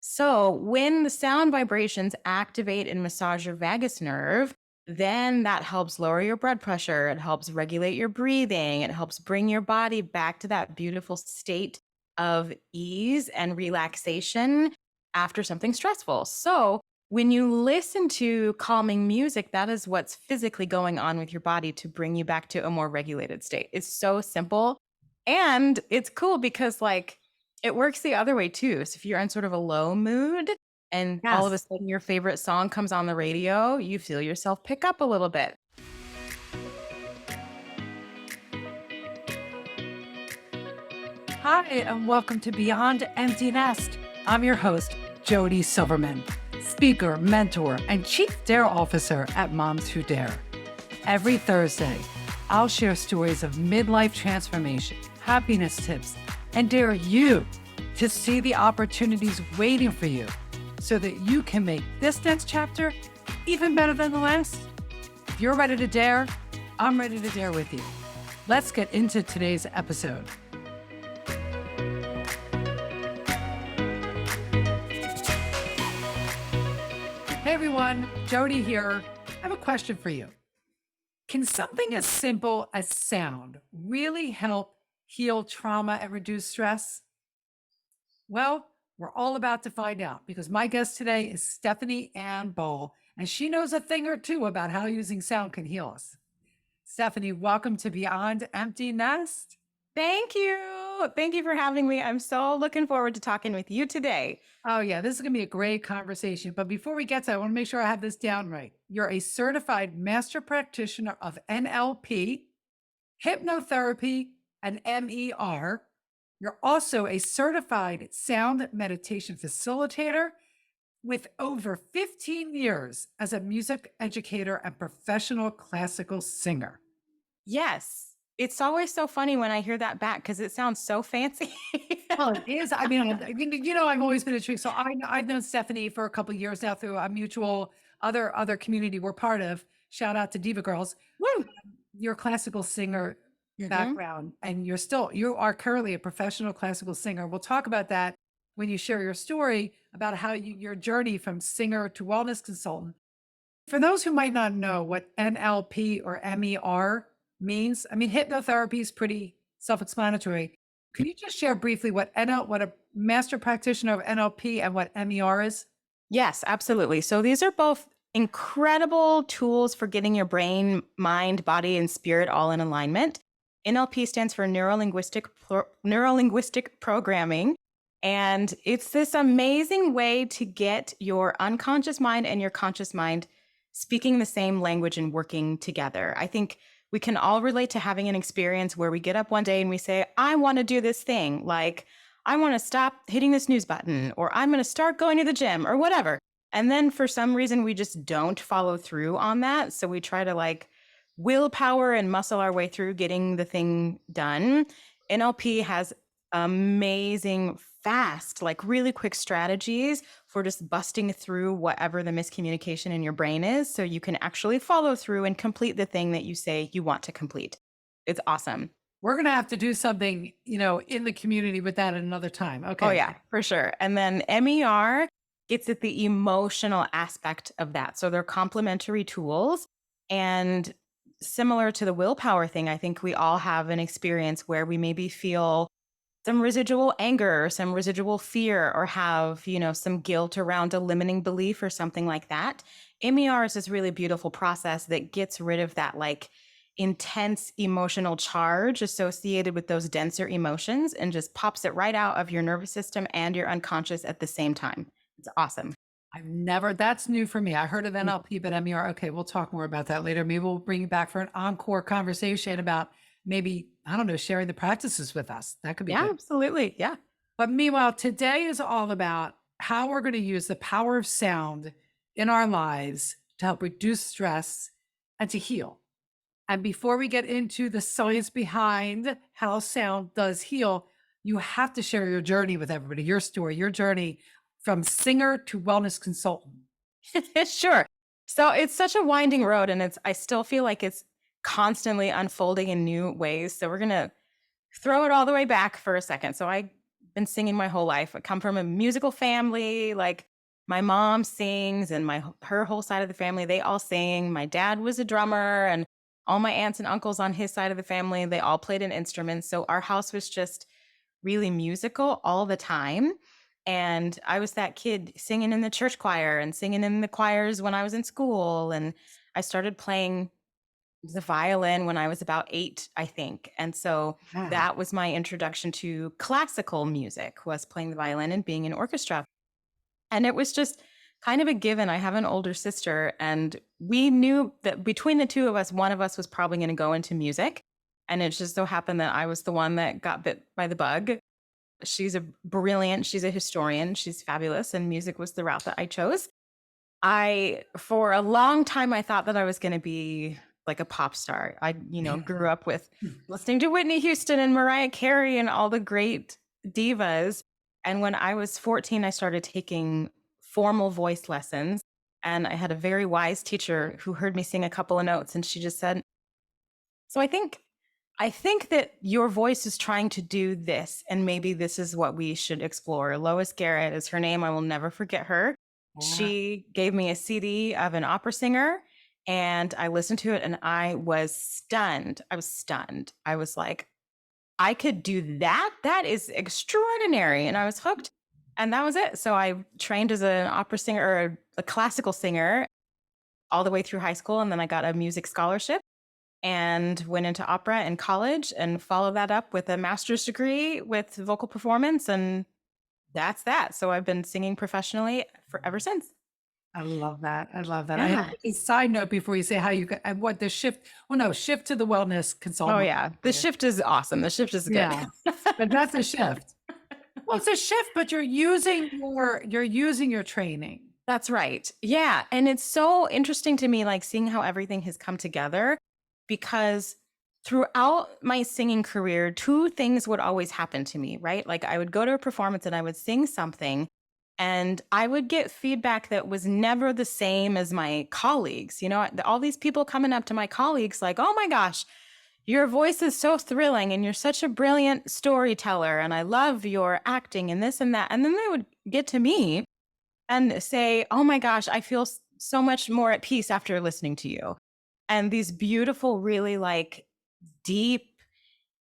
So, when the sound vibrations activate and massage your vagus nerve, then that helps lower your blood pressure. It helps regulate your breathing. It helps bring your body back to that beautiful state of ease and relaxation after something stressful. So, when you listen to calming music, that is what's physically going on with your body to bring you back to a more regulated state. It's so simple. And it's cool because, like, it works the other way too. So if you're in sort of a low mood and all of a Yes. sudden your favorite song comes on the radio, you feel yourself pick up a little bit. Hi, and welcome to Beyond Empty Nest. I'm your host, Jody Silverman, speaker, mentor, and Chief Dare Officer at Moms Who Dare. Every Thursday, I'll share stories of midlife transformation, happiness tips, and dare you to see the opportunities waiting for you so that you can make this next chapter even better than the last. If you're ready to dare, I'm ready to dare with you. Let's get into today's episode. Hey everyone, Jody here. I have a question for you. Can something as simple as sound really help heal trauma and reduce stress? Well, we're all about to find out because my guest today is Stephanie Ann Bowl, and she knows a thing or two about how using sound can heal us. Stephanie, welcome to Beyond Empty Nest. Thank you. Thank you for having me. I'm so looking forward to talking with you today. Oh, yeah, this is going to be a great conversation. But before we get to that, I want to make sure I have this down right. You're a certified master practitioner of NLP, hypnotherapy, and MER. You're also a certified sound meditation facilitator with over 15 years as a music educator and professional classical singer. Yes. It's always so funny when I hear that back because it sounds so fancy. Well, it is. I mean, I've always been intrigued. So I've known Stephanie for a couple of years now through a mutual other community we're part of. Shout out to Diva Girls. Woo! Your classical singer Mhm. background, and you are currently a professional classical singer. We'll talk about that when you share your story about how your journey from singer to wellness consultant. For those who might not know what NLP or MER means, I mean, hypnotherapy is pretty self-explanatory. Can you just share briefly what a master practitioner of NLP and what MER is? Yes, absolutely. So these are both incredible tools for getting your brain, mind, body, and spirit all in alignment. NLP stands for neuro-linguistic programming, and it's this amazing way to get your unconscious mind and your conscious mind speaking the same language and working together. I think we can all relate to having an experience where we get up one day and we say, I want to do this thing, like I want to stop hitting the snooze button, or I'm going to start going to the gym, or whatever. And then for some reason, we just don't follow through on that. So we try to like willpower and muscle our way through getting the thing done. NLP has amazing, fast, like really quick strategies for just busting through whatever the miscommunication in your brain is so you can actually follow through and complete the thing that you say you want to complete. It's awesome. We're going to have to do something, in the community with that at another time. Oh, Okay. yeah, for sure. And then MER gets at the emotional aspect of that. So they're complementary tools. And similar to the willpower thing, I think we all have an experience where we maybe feel some residual anger or some residual fear or have, some guilt around a limiting belief or something like that. MER is this really beautiful process that gets rid of that like intense emotional charge associated with those denser emotions and just pops it right out of your nervous system and your unconscious at the same time. It's awesome. That's new for me. I heard of NLP, but MER, okay, we'll talk more about that later. Maybe we'll bring you back for an encore conversation about maybe, I don't know, sharing the practices with us. That could be Yeah, good. absolutely. Yeah. But meanwhile, today is all about how we're going to use the power of sound in our lives to help reduce stress and to heal. And before we get into the science behind how sound does heal, you have to share your journey with everybody, your story, your journey from singer to wellness consultant. Sure. So it's such a winding road and I still feel like it's constantly unfolding in new ways. So we're going to throw it all the way back for a second. So I've been singing my whole life. I come from a musical family. Like my mom sings and her whole side of the family, they all sing. My dad was a drummer and all my aunts and uncles on his side of the family, they all played an instrument. So our house was just really musical all the time. And I was that kid singing in the church choir and singing in the choirs when I was in school. And I started playing the violin when I was about 8, I think. And so Yeah. that was my introduction to classical music, was playing the violin and being in orchestra. And it was just kind of a given. I have an older sister, and we knew that between the two of us, one of us was probably going to go into music. And it just so happened that I was the one that got bit by the bug. She's a historian. She's fabulous. And music was the route that I chose. For a long time, I thought that I was going to be like a pop star. I, grew up with listening to Whitney Houston and Mariah Carey and all the great divas. And when I was 14, I started taking formal voice lessons. And I had a very wise teacher who heard me sing a couple of notes. And she just said, so I think that your voice is trying to do this. And maybe this is what we should explore. Lois Garrett is her name. I will never forget her. She gave me a CD of an opera singer and I listened to it and I was stunned. I was like, I could do that. That is extraordinary. And I was hooked. And that was it. So I trained as an opera singer or a classical singer all the way through high school. And then I got a music scholarship and went into opera in college and followed that up with a master's degree with vocal performance. And that's that. So I've been singing professionally ever since. I love that. I love that. I Yeah. have a side note before you say how you got and what the shift. Well, no, shift to the wellness consultant. Oh yeah. The shift is awesome. The shift is good. Yeah, but that's a shift. Well, it's a shift, but you're using your training. That's right. Yeah. And it's so interesting to me, like seeing how everything has come together, because throughout my singing career, 2 things would always happen to me, right? Like I would go to a performance and I would sing something and I would get feedback that was never the same as my colleagues. All these people coming up to my colleagues like, oh my gosh, your voice is so thrilling and you're such a brilliant storyteller. And I love your acting and this and that. And then they would get to me and say, oh my gosh, I feel so much more at peace after listening to you. And these beautiful, really like deep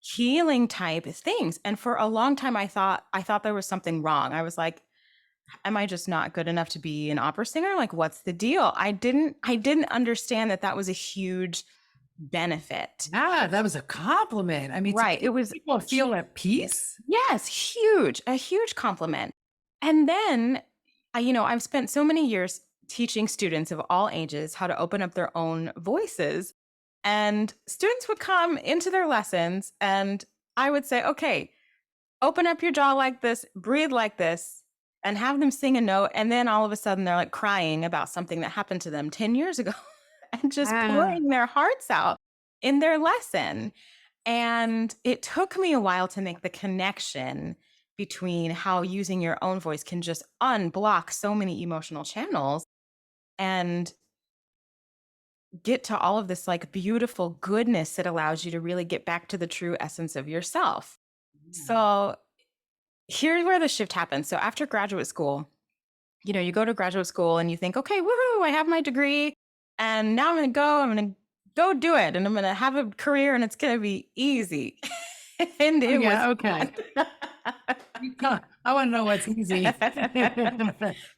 healing type things. And for a long time, I thought there was something wrong. I was like, am I just not good enough to be an opera singer? Like, what's the deal? I didn't understand that was a huge benefit. Yeah, that was a compliment. I mean, right. It was people feel at peace. Yes, a huge compliment. And then, I've spent so many years teaching students of all ages how to open up their own voices. And students would come into their lessons and I would say, okay, open up your jaw like this, breathe like this, and have them sing a note. And then all of a sudden they're like crying about something that happened to them 10 years ago and just pouring their hearts out in their lesson. And it took me a while to make the connection between how using your own voice can just unblock so many emotional channels and get to all of this like beautiful goodness that allows you to really get back to the true essence of yourself. So here's where the shift happens. So after graduate school, you go to graduate school and you think, okay, woohoo, I have my degree and now I'm going to go do it. And I'm going to have a career and it's going to be easy. And it was okay. I want to know what's easy.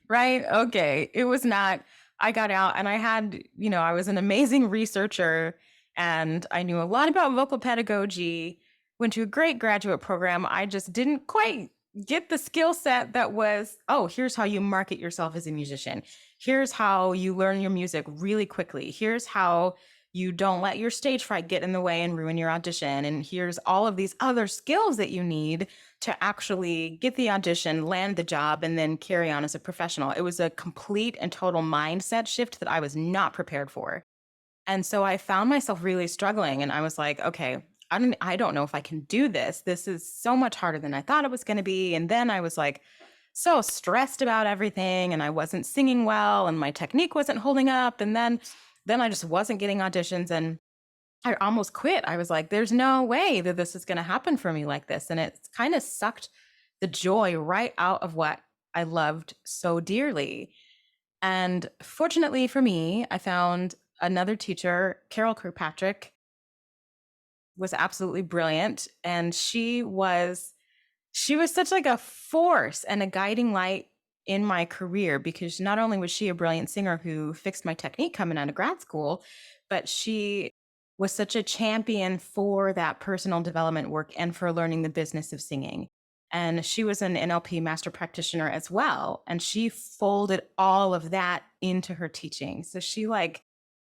Right. Okay. It was not. I got out and I had, I was an amazing researcher and I knew a lot about vocal pedagogy, went to a great graduate program. I just didn't quite get the skill set that was, oh, here's how you market yourself as a musician. Here's how you learn your music really quickly. Here's how you don't let your stage fright get in the way and ruin your audition. And here's all of these other skills that you need to actually get the audition, land the job, and then carry on as a professional. It was a complete and total mindset shift that I was not prepared for. And so I found myself really struggling. And I was like, okay, I don't know if I can do this. This is so much harder than I thought it was going to be. And then I was like so stressed about everything and I wasn't singing well and my technique wasn't holding up. And then I just wasn't getting auditions and I almost quit. I was like, there's no way that this is going to happen for me like this. And it kind of sucked the joy right out of what I loved so dearly. And fortunately for me, I found another teacher, Carol Kirkpatrick, was absolutely brilliant. And she was such like a force and a guiding light in my career, because not only was she a brilliant singer who fixed my technique coming out of grad school, but she was such a champion for that personal development work and for learning the business of singing. And she was an NLP master practitioner as well. And she folded all of that into her teaching. So she like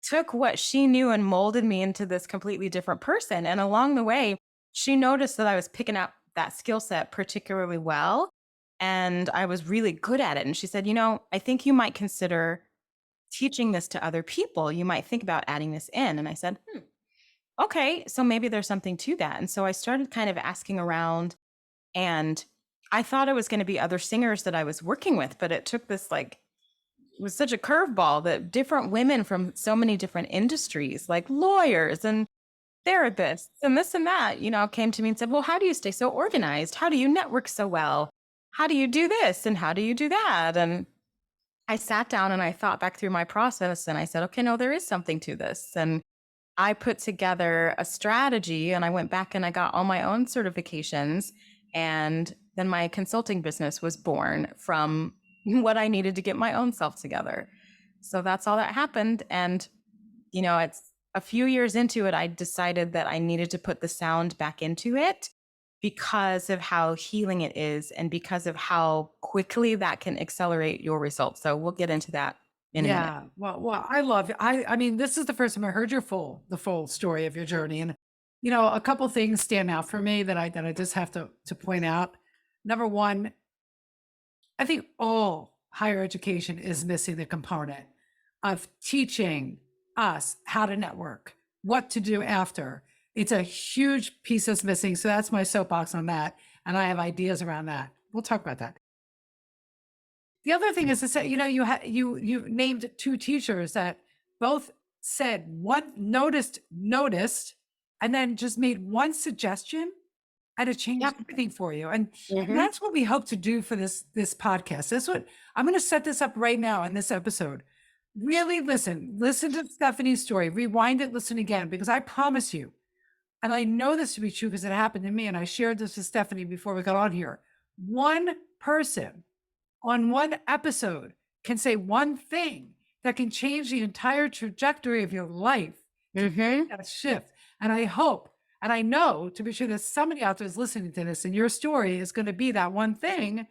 took what she knew and molded me into this completely different person. And along the way, she noticed that I was picking up that skill set particularly well. And I was really good at it. And she said, I think you might consider teaching this to other people. You might think about adding this in. And I said, okay, so maybe there's something to that. And so I started kind of asking around, and I thought it was going to be other singers that I was working with, but it took this like, it was such a curveball that different women from so many different industries, like lawyers and therapists and this and that, came to me and said, well, how do you stay so organized? How do you network so well? How do you do this? And how do you do that? And I sat down and I thought back through my process and I said, okay, no, there is something to this. And I put together a strategy and I went back and I got all my own certifications. And then my consulting business was born from what I needed to get my own self together. So that's all that happened. And, it's a few years into it, I decided that I needed to put the sound back into it because of how healing it is and because of how quickly that can accelerate your results. So we'll get into that in a minute. Yeah. Well, I love it. I mean, this is the first time I heard the full story of your journey. And, a couple things stand out for me that I just have to point out. Number one, I think all higher education is missing the component of teaching us how to network, what to do after. It's a huge piece that's missing. So that's my soapbox on that. And I have ideas around that. We'll talk about that. The other thing is to say, you named two teachers that both said one noticed, and then just made one suggestion and it changed Yep. everything for you. And Mhm. that's what we hope to do for this podcast. That's what I'm going to set this up right now in this episode. Really listen to Stephanie's story, rewind it, listen again, because I promise you, and I know this to be true because it happened to me. And I shared this with Stephanie before we got on here. One person on one episode can say one thing that can change the entire trajectory of your life. Mhm. That shift. And I hope, and I know to be sure that somebody out there is listening to this and your story is going to be that one thing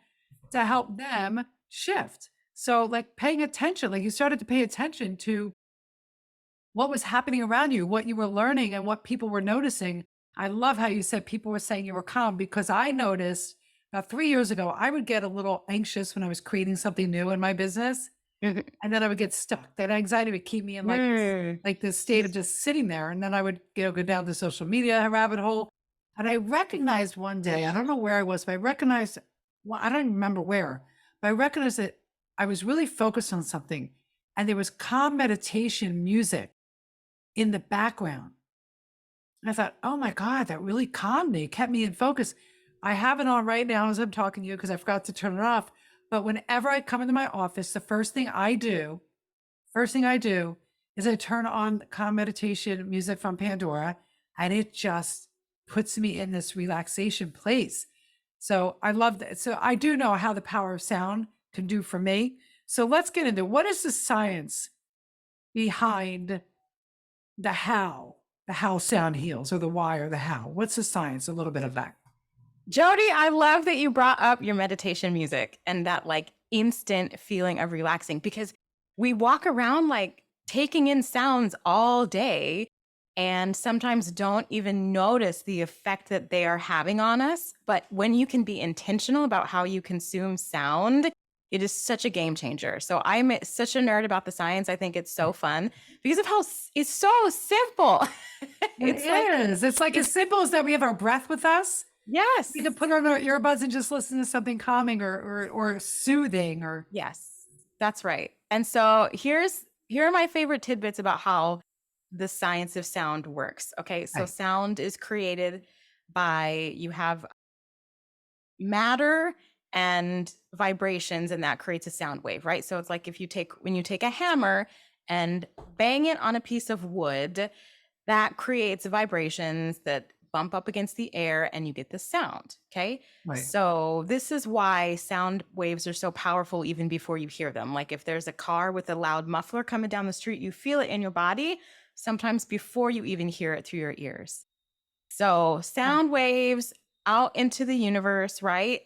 to help them shift. So like paying attention, like you started to pay attention to what was happening around you, what you were learning and what people were noticing. I love how you said people were saying you were calm, because I noticed about 3 years ago, I would get a little anxious when I was creating something new in my business. Mhm. And then I would get stuck. That anxiety would keep me in Mm. like this state of just sitting there. And then I would, go down the social media rabbit hole. And I recognized one day, I don't know where I was, but I recognized, well, I don't remember where, but I recognized that I was really focused on something. And there was calm meditation music in the background. And I thought, oh my God, that really calmed me, kept me in focus. I have it on right now as I'm talking to you because I forgot to turn it off. But whenever I come into my office, the first thing I do is I turn on calm meditation music from Pandora, and it just puts me in this relaxation place. So I love that. So I do know how the power of sound can do for me. So let's get into what is the science behind the how sound heals, or the why or the how. What's the science? A little bit of that. Jody, I love that you brought up your meditation music and that like instant feeling of relaxing, because we walk around like taking in sounds all day and sometimes don't even notice the effect that they are having on us. But when you can be intentional about how you consume sound, it is such a game changer. So I'm such a nerd about the science. I think it's so fun because of how it's so simple. It's like, It's like as simple as that. We have our breath with us. yes. We can put on our earbuds and just listen to something calming or soothing or Yes, that's right. And so here are my favorite tidbits about how the science of sound works. Okay, so Right. sound is created by you have matter and vibrations, and that creates a sound wave, right? So it's like when you take a hammer and bang it on a piece of wood, that creates vibrations that bump up against the air and you get the sound. Okay. Right. So this is why sound waves are so powerful even before you hear them. Like if there's a car with a loud muffler coming down the street, you feel it in your body sometimes before you even hear it through your ears. So sound waves out into the universe, right?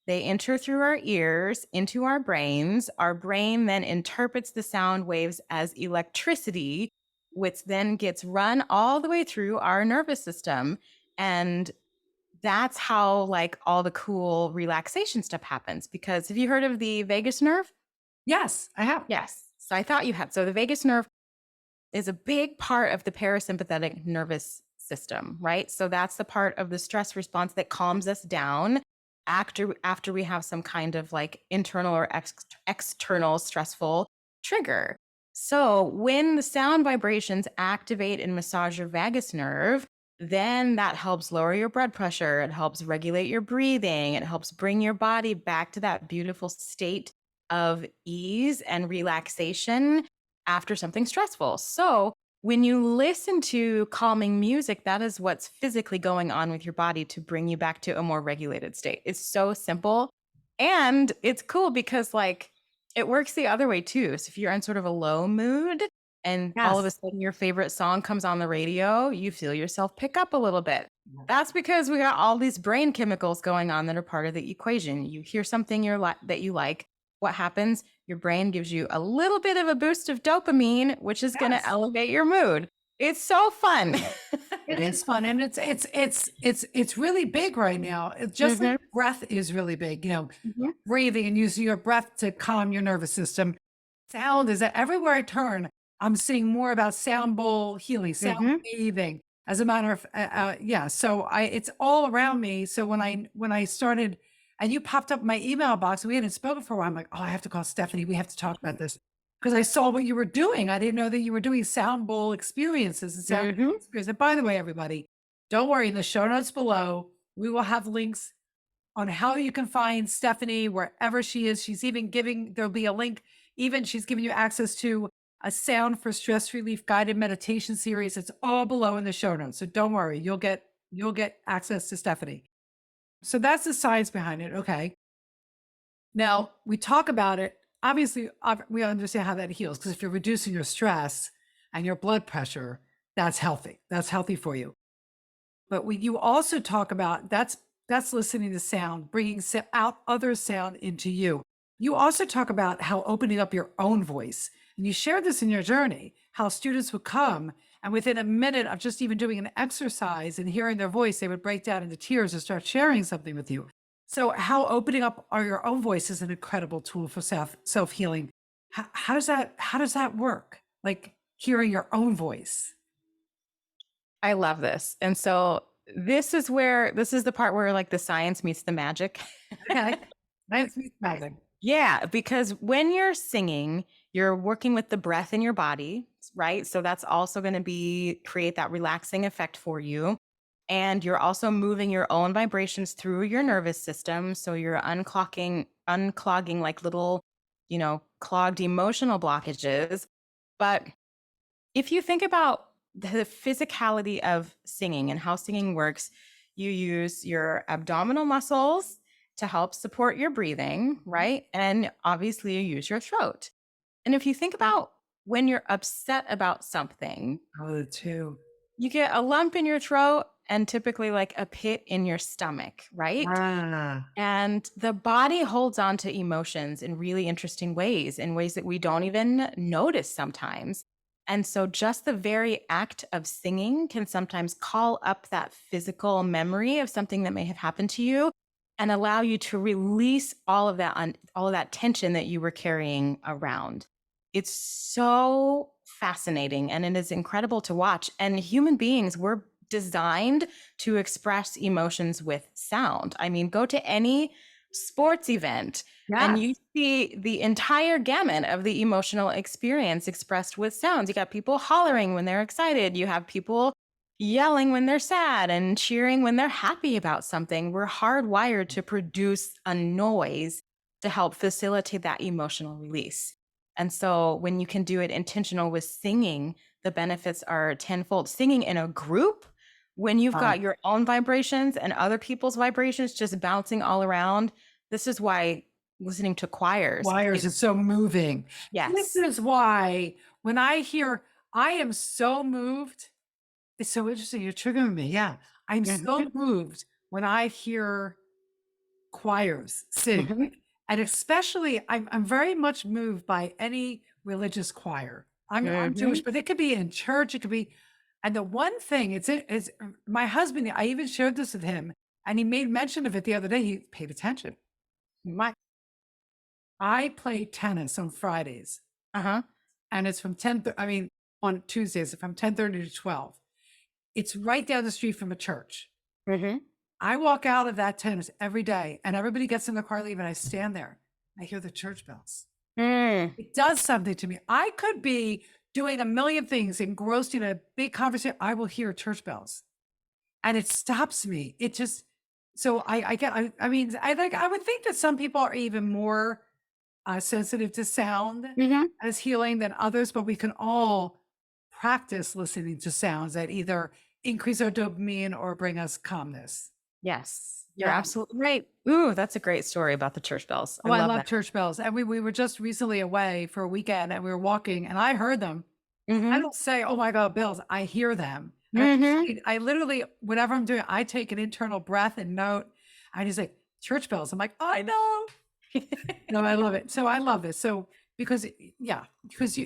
They enter through our ears into our brains. Our brain then interprets the sound waves as electricity, which then gets run all the way through our nervous system. And that's how like all the cool relaxation stuff happens. Because have you heard of the vagus nerve? Yes, I have. Yes. So I thought you had. So the vagus nerve is a big part of the parasympathetic nervous system, right? So that's the part of the stress response that calms us down after we have some kind of like internal or external stressful trigger. So when the sound vibrations activate and massage your vagus nerve, then that helps lower your blood pressure. It helps regulate your breathing. It helps bring your body back to that beautiful state of ease and relaxation after something stressful. So, when you listen to calming music, that is what's physically going on with your body to bring you back to a more regulated state. It's so simple. And it's cool because, like, it works the other way too. So, if you're in sort of a low mood and all of a Yes. sudden your favorite song comes on the radio, you feel yourself pick up a little bit. That's because we got all these brain chemicals going on that are part of the equation. You hear something that you like, what happens? Your brain gives you a little bit of a boost of dopamine, which is going to Yes. elevate your mood. It's so fun. It is fun, and it's really big right now. It's just like breath is really big. Mhm. Breathing and using your breath to calm your nervous system. Sound is that everywhere I turn, I'm seeing more about sound bowl healing, sound Mhm. bathing. As a matter of, yeah. So it's all around me. So when I started, and you popped up in my email box, we hadn't spoken for a while. I'm like, oh, I have to call Stephanie. We have to talk about this because I saw what you were doing. I didn't know that you were doing sound bowl experiences and sound Mhm. experiences. And by the way, everybody, don't worry. In the show notes below, we will have links on how you can find Stephanie wherever she is. She's even there'll be a link, even she's giving you access to a sound for stress relief guided meditation series. It's all below in the show notes. So don't worry, you'll get access to Stephanie. So that's the science behind it. Okay. Now we talk about it. Obviously, we understand how that heals because if you're reducing your stress and your blood pressure, that's healthy. That's healthy for you. But when you also talk about that's listening to sound, bringing out other sound into you. You also talk about how opening up your own voice, and you share this in your journey, how students would come and within a minute of just even doing an exercise and hearing their voice, they would break down into tears and start sharing something with you. So how opening up your own voice is an incredible tool for self healing. How does that work? Like hearing your own voice. I love this. And so this is the part where like the science meets the magic. Okay, that's amazing. Yeah, because when you're singing, you're working with the breath in your body, right? So that's also going to create that relaxing effect for you. And you're also moving your own vibrations through your nervous system. So you're unclogging like little, clogged emotional blockages. But if you think about the physicality of singing and how singing works, you use your abdominal muscles to help support your breathing, right? And obviously, you use your throat. And if you think about when you're upset about something, Oh, the two. you get a lump in your throat and typically like a pit in your stomach, right? Ah, And the body holds on to emotions in really interesting ways, in ways that we don't even notice sometimes. And so, just the very act of singing can sometimes call up that physical memory of something that may have happened to you and allow you to release all of that tension that you were carrying around. It's so fascinating and it is incredible to watch. And human beings, we're designed to express emotions with sound. I mean, go to any sports event and yes. you see the entire gamut of the emotional experience expressed with sounds. You got people hollering when they're excited. You have people yelling when they're sad and cheering when they're happy about something. We're hardwired to produce a noise to help facilitate that emotional release. And so when you can do it intentional with singing, the benefits are tenfold. Singing in a group, when you've got your own vibrations and other people's vibrations just bouncing all around, this is why listening to choirs. Wires is so moving. This Yes. is why when I hear, I am so moved. It's so interesting. You're triggering me. Yeah. I'm so Mhm. moved when I hear choirs sing. Mhm. And especially I'm very much moved by any religious choir. I'm Jewish, Mhm. but it could be in church, it could be, and the one thing is my husband, I even shared this with him, and he made mention of it the other day. He paid attention. My I play tennis on Fridays, Uh-huh. and it's from on Tuesdays from 10:30 to 12. It's right down the street from a church. Mhm. I walk out of that tennis every day, and everybody gets in the car, leave, and I stand there. I hear the church bells. Mm. It does something to me. I could be doing a million things, engrossed in a big conversation. I will hear church bells, and it stops me. It just so I get. I mean, I would think that some people are even more sensitive to sound Mhm. as healing than others, but we can all practice listening to sounds that either increase our dopamine or bring us calmness. Yes, you're Yeah. absolutely right. Ooh, that's a great story about the church bells. I Oh, I love love that. church bells. And we were just recently away for a weekend and we were walking and I heard them. I Mhm. don't say, "Oh my God, bells." I hear them. And Mhm. I literally, whatever I'm doing, I take an internal breath and note. I just like church bells. I'm like, I know. No, I love it. So I love this. So because yeah, because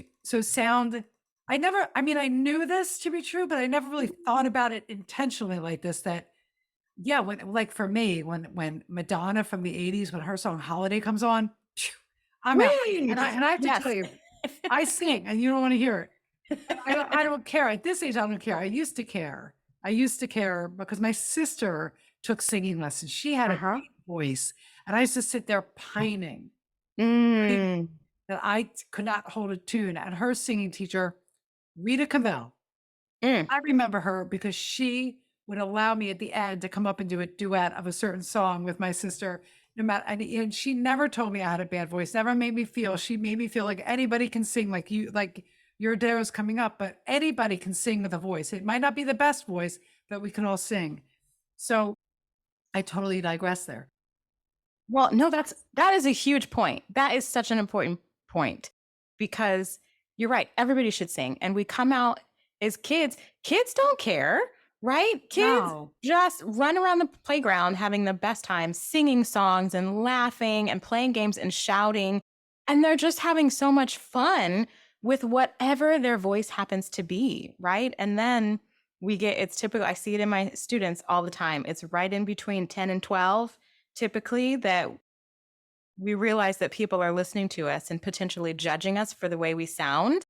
sound, I mean, I knew this to be true, but I never really thought about it intentionally like this, that yeah, when like for me, when Madonna from the 80s, when her song Holiday comes on, phew, I'm out. Whee! And I have to tell Yes. you, I sing and you don't want to hear it. I don't care. At this age, I don't care. I used to care. I used to care because my sister took singing lessons. She had a Uh-huh. great voice, and I used to sit there pining Mm. that could not hold a tune. And her singing teacher, Rita Cavell, Mm. I remember her because she would allow me at the end to come up and do a duet of a certain song with my sister. No matter, and she never told me I had a bad voice. Never made me feel. She made me feel like anybody can sing, like you, like your dare is coming up, but anybody can sing with a voice. It might not be the best voice, but we can all sing. So I totally digress there. Well, no, that is a huge point. That is such an important point because you're right. Everybody should sing. And we come out as kids. Kids don't care, right? Kids No. just run around the playground having the best time singing songs and laughing and playing games and shouting. And they're just having so much fun with whatever their voice happens to be, right? And then it's typical. I see it in my students all the time. It's right in between 10 and 12 typically that we realize that people are listening to us and potentially judging us for the way we sound.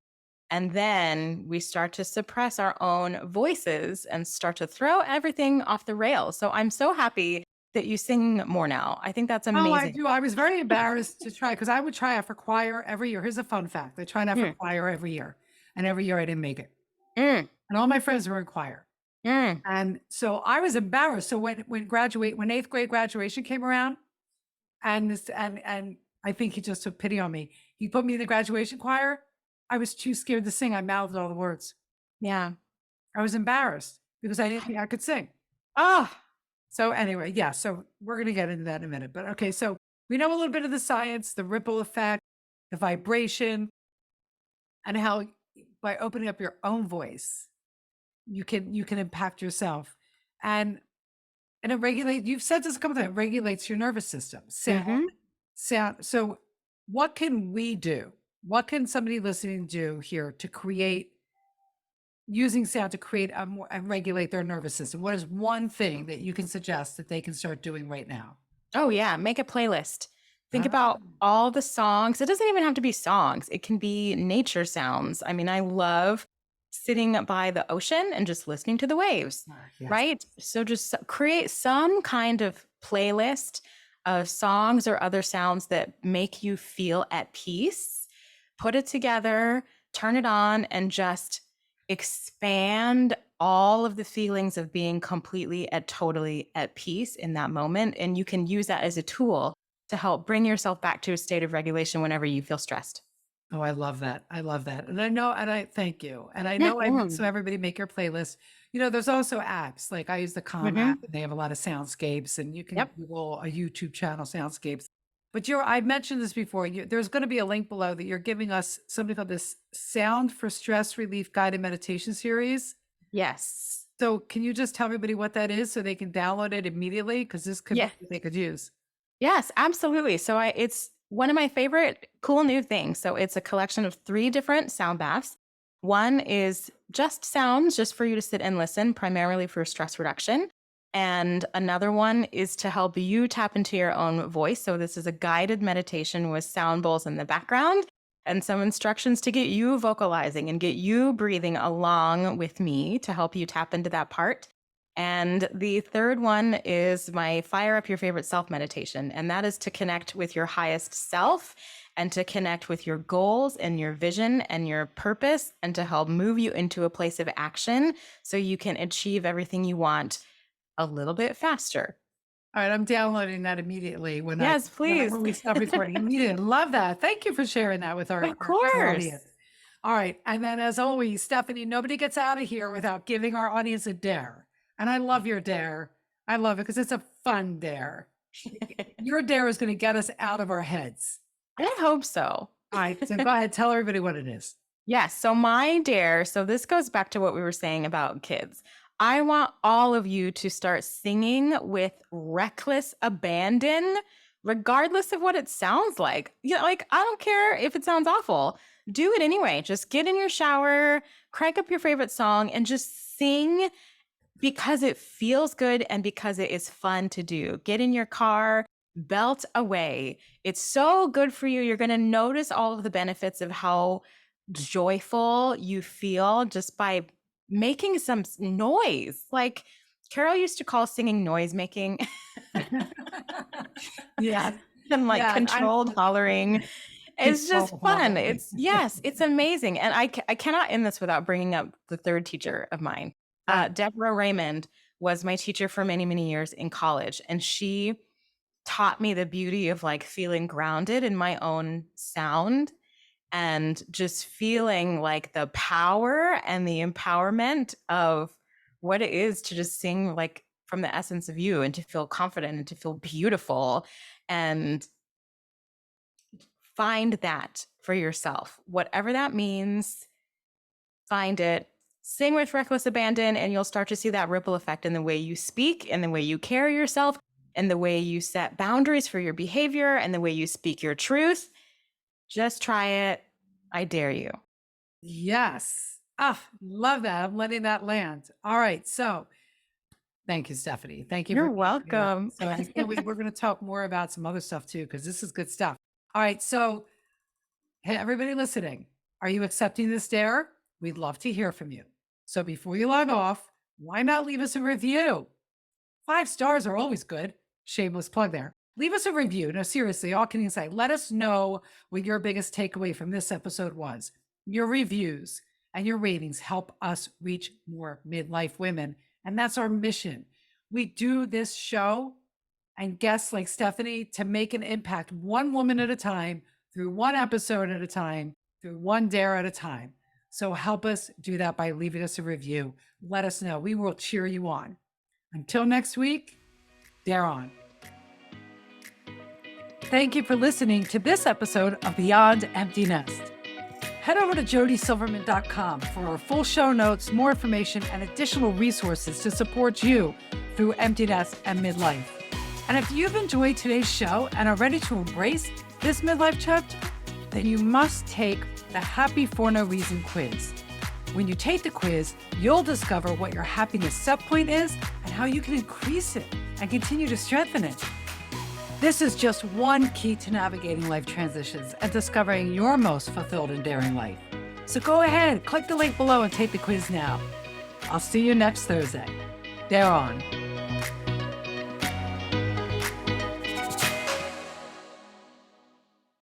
And then we start to suppress our own voices and start to throw everything off the rails. So I'm so happy that you sing more now. I think that's Oh, I amazing. do. I was very embarrassed to try because I would try out for choir every year. Here's a fun fact. I tried out for Mm, choir every year, and every year I didn't make it. mm, And all my friends were in choir. mm. And so I was embarrassed. So when eighth grade graduation came around, and I think he just took pity on me. He put me in the graduation choir. I was too scared to sing. I mouthed all the words. Yeah. I was embarrassed because I didn't think I could sing. Oh, So anyway, yeah. So we're gonna get into that in a minute. But okay, so we know a little bit of the science, the ripple effect, the vibration, and how by opening up your own voice, you can impact yourself. And And it regulates, you've said this a couple times, it regulates your nervous system. hmm Sound. So what can we do? What can somebody listening do here to create using sound to create a more and regulate their nervous system? What is one thing that you can suggest that they can start doing right now? Oh, yeah. Make a playlist. Think Ah, about all the songs. It doesn't even have to be songs, it can be nature sounds. I mean, I love sitting by the ocean and just listening to the waves, yes. right? So just create some kind of playlist of songs or other sounds that make you feel at peace. Put it together, turn it on, and just expand all of the feelings of being completely and totally at peace in that moment. And you can use that as a tool to help bring yourself back to a state of regulation whenever you feel stressed. Oh, I love that. I love that. And I know, and I thank you. And I know Mhm. so everybody make your playlist. There's also apps. Like I use the Calm app Mhm. and they have a lot of soundscapes and you can Yep. Google a YouTube channel, soundscapes. But I've mentioned this before. There's going to be a link below that you're giving us something called this Sound for Stress Relief Guided Meditation Series. Yes. So can you just tell everybody what that is so they can download it immediately? Because this could be Yeah. what they could use. Yes, absolutely. So it's one of my favorite cool new things. So it's a collection of 3 different sound baths. One is just sounds, just for you to sit and listen, primarily for stress reduction. And another one is to help you tap into your own voice. So this is a guided meditation with sound bowls in the background and some instructions to get you vocalizing and get you breathing along with me to help you tap into that part. And the third one is my Fire Up Your Favorite Self meditation. And that is to connect with your highest self and to connect with your goals and your vision and your purpose and to help move you into a place of action so you can achieve everything you want a little bit faster. All right, I'm downloading that immediately Yes, please. when we stop recording. Immediately. Love that. Thank you for sharing that with Of our course. audience. All right. And then as always, Stephanie, nobody gets out of here without giving our audience a dare. And I love your dare. I love it because it's a fun dare. Your dare is going to get us out of our heads. I hope so. All right. So go ahead, tell everybody what it is. Yes. So my dare, so this goes back to what we were saying about kids. I want all of you to start singing with reckless abandon, regardless of what it sounds like. Like, I don't care if it sounds awful. Do it anyway. Just get in your shower, crank up your favorite song, and just sing because it feels good and because it is fun to do. Get in your car, belt away. It's so good for you. You're going to notice all of the benefits of how joyful you feel just by making some noise. Like Carol used to call singing noise making. Yeah. And like Yeah, controlled hollering. It's just Controlled fun. hollering. It's amazing. And I cannot end this without bringing up the third teacher of mine. Deborah Raymond was my teacher for many, many years in college. And she taught me the beauty of like feeling grounded in my own sound and just feeling like the power and the empowerment of what it is to just sing like from the essence of you and to feel confident and to feel beautiful and find that for yourself, whatever that means. Find it, sing with reckless abandon, and you'll start to see that ripple effect in the way you speak and the way you carry yourself and the way you set boundaries for your behavior and the way you speak your truth. Just try it. I dare you. Yes. Ah, love that. I'm letting that land. All right. So thank you, Stephanie. Thank you. You're for welcome. So we're going to talk more about some other stuff too, because this is good stuff. All right. So, hey, everybody listening, are you accepting this dare? We'd love to hear from you. So before you log off, why not leave us a review? 5 stars are always good. Shameless plug there. Leave us a review. No, seriously, all kidding aside, let us know what your biggest takeaway from this episode was. Your reviews and your ratings help us reach more midlife women. And that's our mission. We do this show and guests like Stephanie to make an impact one woman at a time, through one episode at a time, through one dare at a time. So help us do that by leaving us a review. Let us know. We will cheer you on. Until next week, dare on. Thank you for listening to this episode of Beyond Empty Nest. Head over to jodysilverman.com for our full show notes, more information, and additional resources to support you through empty nest and midlife. And if you've enjoyed today's show and are ready to embrace this midlife chapter, then you must take the Happy for No Reason quiz. When you take the quiz, you'll discover what your happiness set point is and how you can increase it and continue to strengthen it. This is just one key to navigating life transitions and discovering your most fulfilled and daring life. So go ahead, click the link below and take the quiz now. I'll see you next Thursday. Dare on.